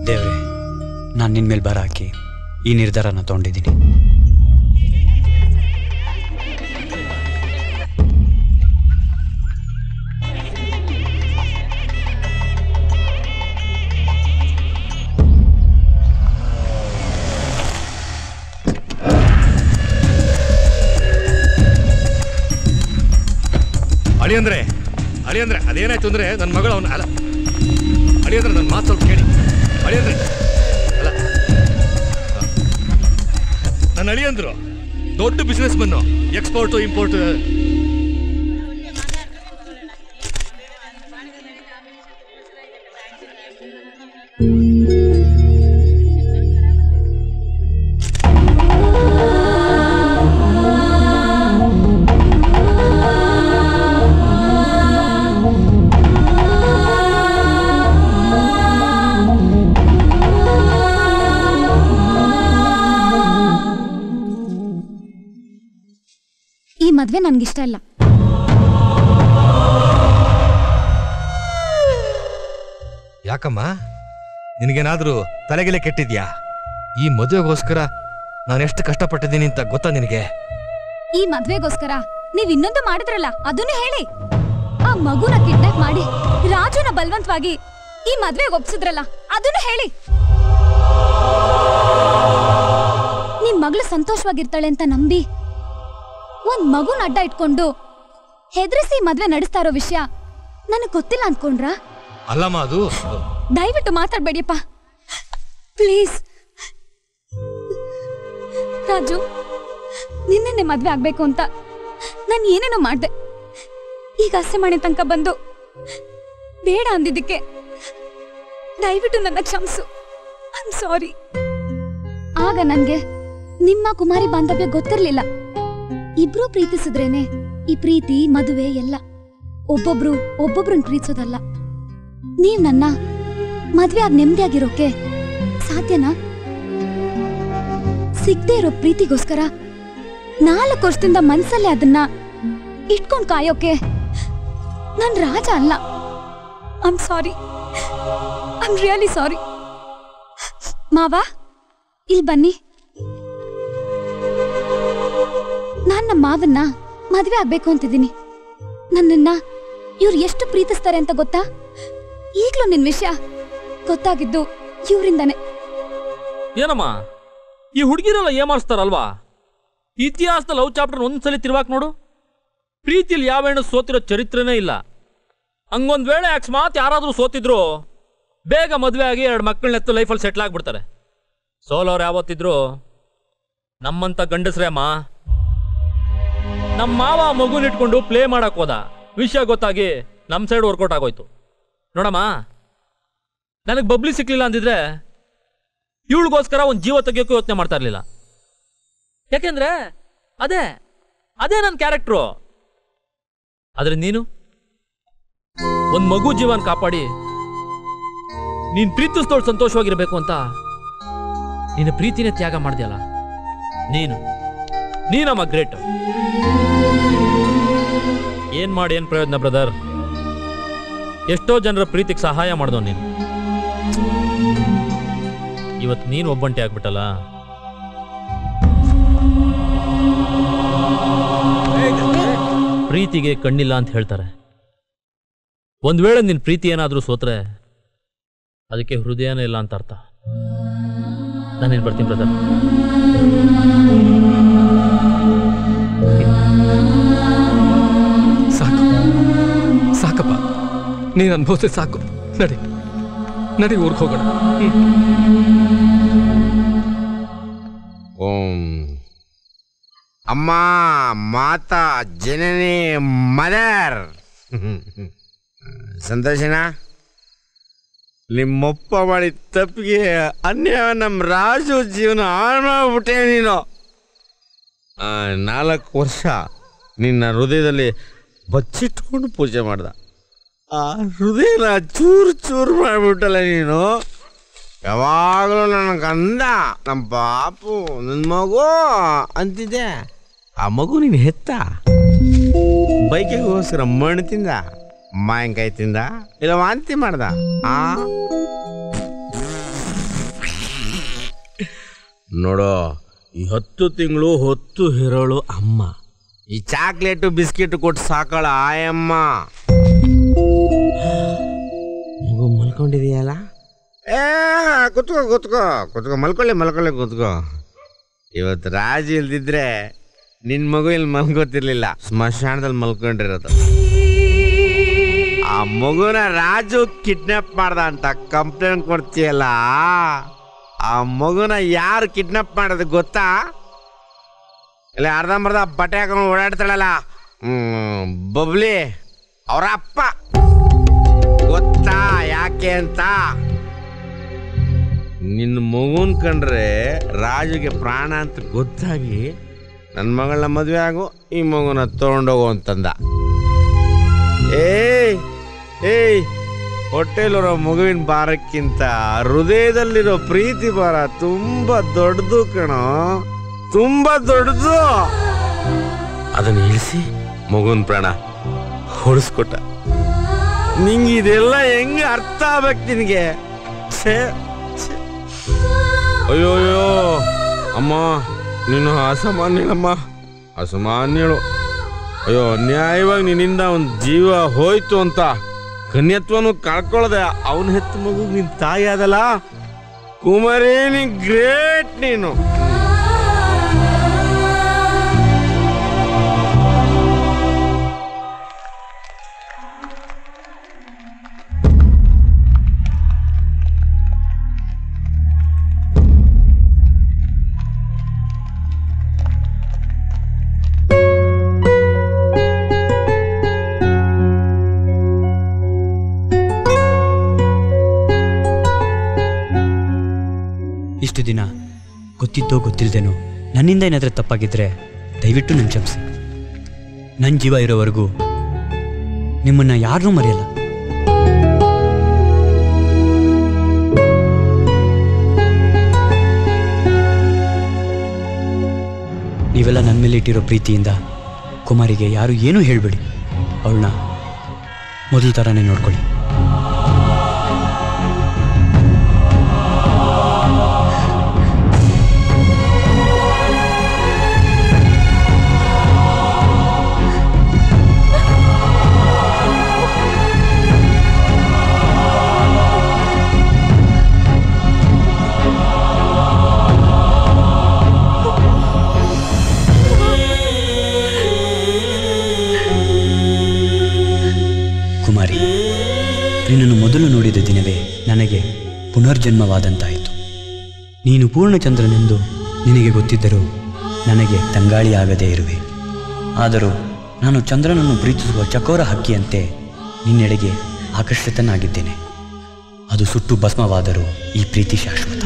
ದೇವ್ರೆ, ನಾನು ನಿನ್ನ ಮೇಲೆ ಭಾರ ಹಾಕಿ ಈ ನಿರ್ಧಾರನ ತಗೊಂಡಿದ್ದೀನಿ. ಅಳಿಯಂದ್ರೆ ಅದೇನಾಯ್ತು ಅಂದ್ರೆ ನನ್ನ ಮಗಳು ಅವನ ಅಲ್ಲ ಅಳಿಯಂದ್ರೆ ನನ್ನ ಮಾತು ಸ್ವಲ್ಪ ಕೇಳಿ. ಅಳಿಯಂದ್ರೆ ಅಲ್ಲ, ನನ್ನ ಅಳಿಯಂದ್ರು ದೊಡ್ಡ ಬಿಸ್ನೆಸ್ ಮನ್ನು, ಎಕ್ಸ್ಪೋರ್ಟು ಇಂಪೋರ್ಟ್. ಈ ಮದ್ವೆ ನನ್ಗಿಷ್ಟ ಇಲ್ಲ. ಯಾಕಮ್ಮ, ನಿನಗೇನಾದ್ರೂ ತಲೆಗೆಲೆ ಕೆಟ್ಟಿದ್ಯಾ? ಈ ಮದುವೆಗೋಸ್ಕರ ನಾನು ಎಷ್ಟು ಕಷ್ಟಪಟ್ಟಿದ್ದೀನಿ ಅಂತ ಗೊತ್ತಾ ನಿನಗೆ? ಈ ಮದ್ವೆಗೋಸ್ಕರ ನೀವ್ ಇನ್ನೊಂದು ಮಾಡಿದ್ರಲ್ಲ, ಅದನ್ನು ಹೇಳಿ. ಆ ಮಗುನ ಕಿಡ್ನಾಪ್ ಮಾಡಿ ರಾಜುನ ಬಲವಂತವಾಗಿ ಈ ಮದ್ವೆಗೆ ಒಪ್ಸಿದ್ರಲ್ಲ, ಅದನ್ನು ಹೇಳಿ. ನಿಮ್ ಮಗಳು ಸಂತೋಷವಾಗಿರ್ತಾಳೆ ಅಂತ ನಂಬಿ ಒಂದ್ ಮಗುನ ಅಡ್ಡ ಇಟ್ಕೊಂಡು ಹೆದರಿಸಿ ಮದ್ವೆ ನಡೆಸ್ತಾ ಇರೋ ವಿಷಯ ನನಗ್ ಗೊತ್ತಿಲ್ಲ ಅನ್ಕೊಂಡ್ರ? ಅಲ್ಲಮ್ಮ, ಅದು ದಯವಿಟ್ಟು ಮಾತಾಡ್ಬೇಡಿಯಪ್ಪ ಪ್ಲೀಸ್. ರಾಜು, ನಿನ್ನೆ ಮದ್ವೆ ಆಗ್ಬೇಕು ಅಂತ ನಾನು ಏನೇನೋ ಮಾಡ್ದೆ. ಈಗ ಹಸೆ ಮನೆ ತನಕ ಬಂದು ಬೇಡ ಅಂದಿದ್ದಕ್ಕೆ ದಯವಿಟ್ಟು ನನ್ನ ಕ್ಷಮಿಸು. I am sorry. ಆಗ ನನ್ಗೆ ನಿಮ್ಮ ಕುಮಾರಿ ಬಾಂಧವ್ಯ ಗೊತ್ತಿರ್ಲಿಲ್ಲ. ಇಬ್ರು ಪ್ರೀತಿಸಿದ್ರೇನೆ ಈ ಪ್ರೀತಿ ಮದುವೆ ಎಲ್ಲ. ಒಬ್ಬೊಬ್ರನ್ ಪ್ರೀತಿಸೋದಲ್ಲ. ನೀವ್ ನನ್ನ ಮದ್ವೆ ಆಗಿ ನೆಮ್ಮದಿಯಾಗಿರೋಕೆ ಸಾಧ್ಯನಾ? ಸಿಗದೆ ಇರೋ ಪ್ರೀತಿಗೋಸ್ಕರ 4 ವರ್ಷದಿಂದ ಮನ್ಸಲ್ಲೇ ಅದನ್ನ ಇಟ್ಕೊಂಡ್ ಕಾಯೋಕೆ ನಾನ್ ರಾಜ ಅಲ್ಲ. I am sorry. I am really sorry. ಮಾವ, ಇಲ್ಲಿ ಬನ್ನಿ. ನಾನ್ ನಮ್ಮ ಮಾವನ್ನ ಮದ್ವೆ ಆಗ್ಬೇಕು ಅಂತಿದ್ದೀನಿ. ನನ್ನನ್ನ ಇವ್ರು ಎಷ್ಟು ಪ್ರೀತಿಸ್ತಾರೆ ಅಂತ ಗೊತ್ತಾ? ಈಗ್ಲೂ ನಿನ್ ವಿಷಯ ಗೊತ್ತಾಗಿದ್ದು ಇವರಿಂದಾನೆ. ಏನಮ್ಮ, ಈ ಹುಡುಗಿರೆಲ್ಲ ಏಮಾರಿಸ್ತಾರಲ್ವಾ? ಇತಿಹಾಸದ ಲವ್ ಚಾಪ್ಟರ್ ಒಂದ್ಸಲಿ ತಿರ್ವಾಕ್ ನೋಡು. ಪ್ರೀತಿಲಿ ಯಾವ ಹೆಣ್ಣು ಸೋತಿರೋ ಚರಿತ್ರೆನೇ ಇಲ್ಲ. ಹಂಗೊಂದ್ ವೇಳೆ ಅಕಸ್ಮಾತ್ ಯಾರಾದ್ರೂ ಸೋತಿದ್ರು ಬೇಗ ಮದುವೆ ಆಗಿ 2 ಮಕ್ಕಳನ್ನೆತ್ತು ಲೈಫಲ್ಲಿ ಸೆಟ್ಲ್ ಆಗ್ಬಿಡ್ತಾರೆ. ಸೋಲೋರು ಯಾವತ್ತಿದ್ರು ನಮ್ಮಂತ ಗಂಡಸ್ರೇ ಅಮ್ಮ. ನಮ್ಮ ಮಾವ ಮಗುನಿಟ್ಕೊಂಡು ಪ್ಲೇ ಮಾಡಕ್ ಹೋದ. ವಿಷಯ ಗೊತ್ತಾಗಿ ನಮ್ಮ ಸೈಡ್ ವರ್ಕೌಟ್ ಆಗೋಯ್ತು. ನೋಡಮ್ಮ, ನನಗೆ ಬಬ್ಲಿ ಸಿಕ್ಲಿಲ್ಲ ಅಂದಿದ್ರೆ ಇವಳಿಗೋಸ್ಕರ ಒಂದು ಜೀವ ತೆಗಿಯೋಕೆ ಯೋಚನೆ ಮಾಡ್ತಾ ಇರ್ಲಿಲ್ಲ. ಯಾಕೆಂದ್ರೆ ಅದೇ ನನ್ನ ಕ್ಯಾರೆಕ್ಟ್ರು. ಆದ್ರೆ ನೀನು ಒಂದು ಮಗು ಜೀವನ ಕಾಪಾಡಿ ನೀನ್ ಪ್ರೀತಿಸ್ತೋಳು ಸಂತೋಷವಾಗಿರ್ಬೇಕು ಅಂತ ನಿನ್ನ ಪ್ರೀತಿನೇ ತ್ಯಾಗ ಮಾಡ್ದೆಯಲ್ಲ, ನೀನಮ್ಮ ಗ್ರೇಟ್. ಏನ್ ಮಾಡಿ ಏನ್ ಪ್ರಯೋಜನ ಬ್ರದರ್? ಎಷ್ಟೋ ಜನರ ಪ್ರೀತಿಗೆ ಸಹಾಯ ಮಾಡ್ದವ್ ನೀನು. ಇವತ್ತು ನೀನು ಒಬ್ಬಂಟಿ ಆಗ್ಬಿಟ್ಟಲ್ಲ. ಪ್ರೀತಿಗೆ ಕಣ್ಣಿಲ್ಲ ಅಂತ ಹೇಳ್ತಾರೆ. ಒಂದ್ ವೇಳೆ ನಿನ್ ಪ್ರೀತಿ ಏನಾದ್ರೂ ಸೋತ್ರೆ ಅದಕ್ಕೆ ಹೃದಯನೇ ಇಲ್ಲ ಅಂತ ಅರ್ಥ. ನಾನೇನು ಬರ್ತೀನಿ ಬ್ರದರ್. ಸಾಕಪ್ಪ, ನೀನು ಅನುಭವಿಸಿ ಸಾಕು. ನಡಿ ಊರಿಗೆ ಹೋಗೋಣ. ಓಂ ಅಮ್ಮ ಮಾತಾ ಜನನಿ ಮದರ್. ಸಂತೋಷನಾ? ನಿಮ್ಮಪ್ಪ ಮಾಡಿ ತಪ್ಪಿಗೆ ಅನ್ಯಾಯ ನಮ್ಮ ರಾಜು ಜೀವನ ಹಾಳು ಮಾಡ್ಬಿಟ್ಟೆ ನೀನು. 4 ವರ್ಷ ನಿನ್ನ ಹೃದಯದಲ್ಲಿ ಬಚ್ಚಿಟ್ಕೊಂಡು ಪೂಜೆ ಮಾಡ್ದ. ಆ ಹೃದಯನ ಚೂರು ಮಾಡಿಬಿಟ್ಟಲ್ಲ ನೀನು. ಯಾವಾಗಲೂ ನನಗೆ ಅಂದ, ನಮ್ಮ ಪಾಪು ನನ್ನ ಮಗು ಅಂತಿದ್ದೆ. ಆ ಮಗು ನೀನು ಹೆತ್ತ ಬೈಕಿಗೋಸ್ಕರ ಮಣ್ಣು ತಿಂದ, ಮಾವಿನಕಾಯಿ ತಿಂದ, ಇಲ್ಲ ವಾಂತಿ ಮಾಡ್ದ. ನೋಡೋ, ಈ 10 ತಿಂಗಳು ಹೊತ್ತು ಹೆರೋಳು ಅಮ್ಮ. ಈ ಚಾಕ್ಲೇಟು ಬಿಸ್ಕೆಟ್ ಕೊಟ್ಟು ಸಾಕಳ ಆಯಮ್ಮ. ಮಗು ಮಲ್ಕೊಂಡಿದೆಯಲ್ಲ? ಕುತ್ಕೋ ಮಲ್ಕೊಳ್ಳಿ. ಇವತ್ತು ರಾಜು ಇಲ್ದಿದ್ರೆ ನಿನ್ನ ಮಗು ಇಲ್ಲಿ ಮಲ್ಕೋತಿರ್ಲಿಲ್ಲ, ಸ್ಮಶಾನದಲ್ಲಿ ಮಲ್ಕೊಂಡಿರೋದು. ಆ ಮಗುನ ರಾಜು ಕಿಡ್ನಾಪ್ ಮಾಡ್ದ ಅಂತ ಕಂಪ್ಲೇಂಟ್ ಕೊಡ್ತೀಯಲ್ಲ, ಆ ಮಗುನ ಯಾರು ಕಿಡ್ನಾಪ್ ಮಾಡೋದು ಗೊತ್ತಾ? ಇಲ್ಲ ಅರ್ಧಂಬರ್ಧ ಬಟ್ಟೆ ಹಾಕೊಂಡು ಓಡಾಡ್ತಾಳಲ್ಲ ಬಬ್ಲಿ, ಅವರ ಅಪ್ಪ. ಗೊತ್ತಾ ಯಾಕೆ ಅಂತ? ನಿನ್ನ ಮಗುನ್ ಕಂಡ್ರೆ ರಾಜುಗೆ ಪ್ರಾಣ ಅಂತ ಗೊತ್ತಾಗಿ ನನ್ನ ಮಗಳನ್ನ ಮದುವೆ ಆಗು, ಈ ಮಗುನ ತಗೊಂಡೋಗು ಅಂತಂದ. ಏಯ್ ಹೊಟ್ಟೆಲಿರೋ ಮಗುವಿನ ಭಾರಕ್ಕಿಂತ ಹೃದಯದಲ್ಲಿರೋ ಪ್ರೀತಿ ಭಾರ ತುಂಬಾ ದೊಡ್ಡದು ಕಣೋ, ತುಂಬಾ ದೊಡ್ಡದು. ಅದನ್ನ ಇಳಿಸಿ ಮಗುವಿನ ಪ್ರಾಣ ಹೊಡಿಸ್ಕೊಟ್ಟ. ನಿಂಗೆ ಇದೆಲ್ಲ ಹೆಂಗ ಅರ್ಥ ಆಗ್ಬೇಕು ನಿನಗೆ? ಅಯ್ಯೋಯ್ಯೋ ಅಮ್ಮ, ನೀನು ಅಸಾಮಾನ್ಯಳಮ್ಮ, ಅಸಾಮಾನ್ಯಳು. ಅಯ್ಯೋ, ನ್ಯಾಯವಾಗಿ ನಿನ್ನಿಂದ ಒಂದು ಜೀವ ಹೋಯ್ತು ಅಂತ ಕನ್ಯತ್ವನು ಕಳ್ಕೊಳ್ಳದೆ ಅವನ ಹೆತ್ತ ಮಗು ನಿನ್ ತಾಯಿ ಆದಲ್ಲ ಕುಮಾರಿ, ನೀ ಗ್ರೇಟ್ ನೀನು. ಇಷ್ಟು ದಿನ ಗೊತ್ತಿದ್ದೋ ಗೊತ್ತಿಲ್ಲದೇನೋ ನನ್ನಿಂದ ಏನಾದರೂ ತಪ್ಪಾಗಿದ್ದರೆ ದಯವಿಟ್ಟು ನನ್ನ ಕ್ಷಮಿಸಿ. ನನ್ನ ಜೀವ ಇರೋವರೆಗೂ ನಿಮ್ಮನ್ನು ಯಾರನ್ನೂ ಮರೆಯಲ್ಲ. ನೀವೆಲ್ಲ ನನ್ನ ಮೇಲೆ ಇಟ್ಟಿರೋ ಪ್ರೀತಿಯಿಂದ ಕುಮಾರಿಗೆ ಯಾರು ಏನೂ ಹೇಳಬೇಡಿ. ಅವಳನ್ನ ಮೊದಲ ಥರನೇ ನೋಡ್ಕೊಳ್ಳಿ. ಕುಮಾರಿ, ನಿನ್ನನ್ನು ಮೊದಲು ನೋಡಿದ ದಿನವೇ ನನಗೆ ಪುನರ್ಜನ್ಮವಾದಂತಾಯಿತು. ನೀನು ಪೂರ್ಣಚಂದ್ರನೆಂದು ನಿನಗೆ ಗೊತ್ತಿದ್ದರೂ ನನಗೆ ತಂಗಾಳಿಯಾಗದೇ ಇರುವೆ. ಆದರೂ ನಾನು ಚಂದ್ರನನ್ನು ಪ್ರೀತಿಸುವ ಚಕೋರ ಹಕ್ಕಿಯಂತೆ ನಿನ್ನೆಡೆಗೆ ಆಕರ್ಷಿತನಾಗಿದ್ದೇನೆ. ಅದು ಸುಟ್ಟು ಭಸ್ಮವಾದರೂ ಈ ಪ್ರೀತಿ ಶಾಶ್ವತ.